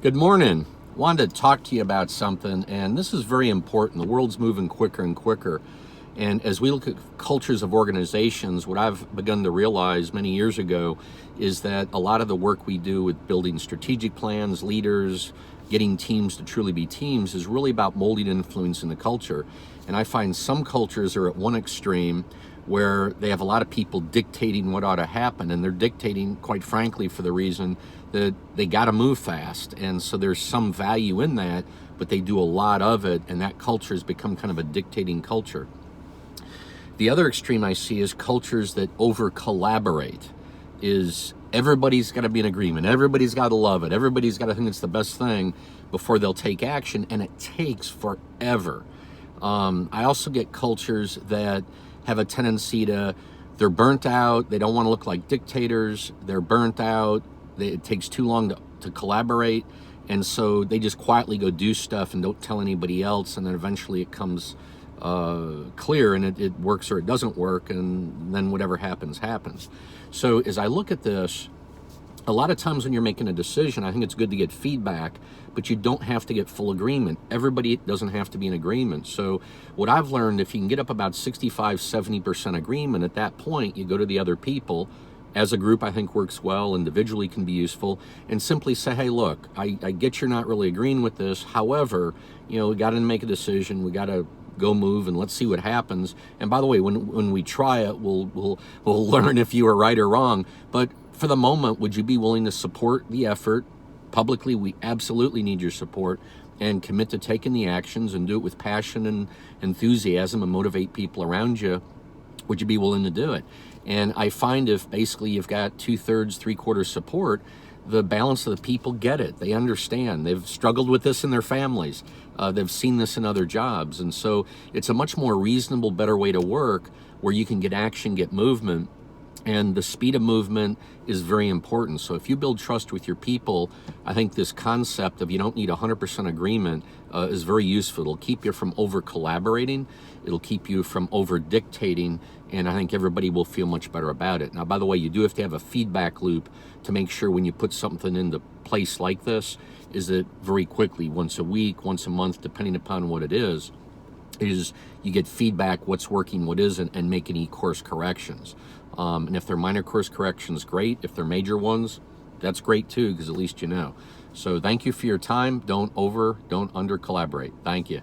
Good morning. Wanted to talk to you about something, and this is very important. The world's moving quicker and quicker. And as we look at cultures of organizations, what I've begun to realize many years ago is that a lot of the work we do with building strategic plans, leaders, getting teams to truly be teams is really about molding and influencing the culture. And I find some cultures are at one extreme where they have a lot of people dictating what ought to happen, and they're dictating, quite frankly, for the reason that they got to move fast. And so there's some value in that, but they do a lot of it, and that culture has become kind of a dictating culture. The other extreme I see is cultures that over-collaborate. Is everybody's got to be in agreement, everybody's got to love it, everybody's got to think it's the best thing before they'll take action, and it takes forever. I also get cultures that have a tendency they're burnt out, they don't want to look like dictators, they're burnt out, it takes too long to collaborate, and so they just quietly go do stuff and don't tell anybody else, and then eventually it comes clear, and it works or it doesn't work, and then whatever happens. So as I look at this, a lot of times when you're making a decision, I think it's good to get feedback, but you don't have to get full agreement. Everybody doesn't have to be in agreement. So what I've learned, if you can get up about 65-70% agreement, at that point you go to the other people. As a group, I think works well, individually can be useful, and simply say, hey, look, I get you're not really agreeing with this. However, we got to make a decision. We got to go move, and let's see what happens. And by the way, when we try it, we'll learn if you are right or wrong. But for the moment, would you be willing to support the effort? Publicly, we absolutely need your support, and commit to taking the actions and do it with passion and enthusiasm and motivate people around you. Would you be willing to do it? And I find if basically you've got 2/3, 3/4 support, the balance of the people get it. They understand. They've struggled with this in their families. They've seen this in other jobs. And so it's a much more reasonable, better way to work where you can get action, get movement. And the speed of movement is very important. So if you build trust with your people, I think this concept of you don't need 100% agreement is very useful. It'll keep you from over-collaborating. It'll keep you from over-dictating. And I think everybody will feel much better about it. Now, by the way, you do have to have a feedback loop to make sure when you put something into place like this, is that very quickly, once a week, once a month, depending upon what it is you get feedback, what's working, what isn't, and make any course corrections. And if they're minor course corrections, great. If they're major ones, that's great too, because at least you know. So thank you for your time. Don't under collaborate. Thank you.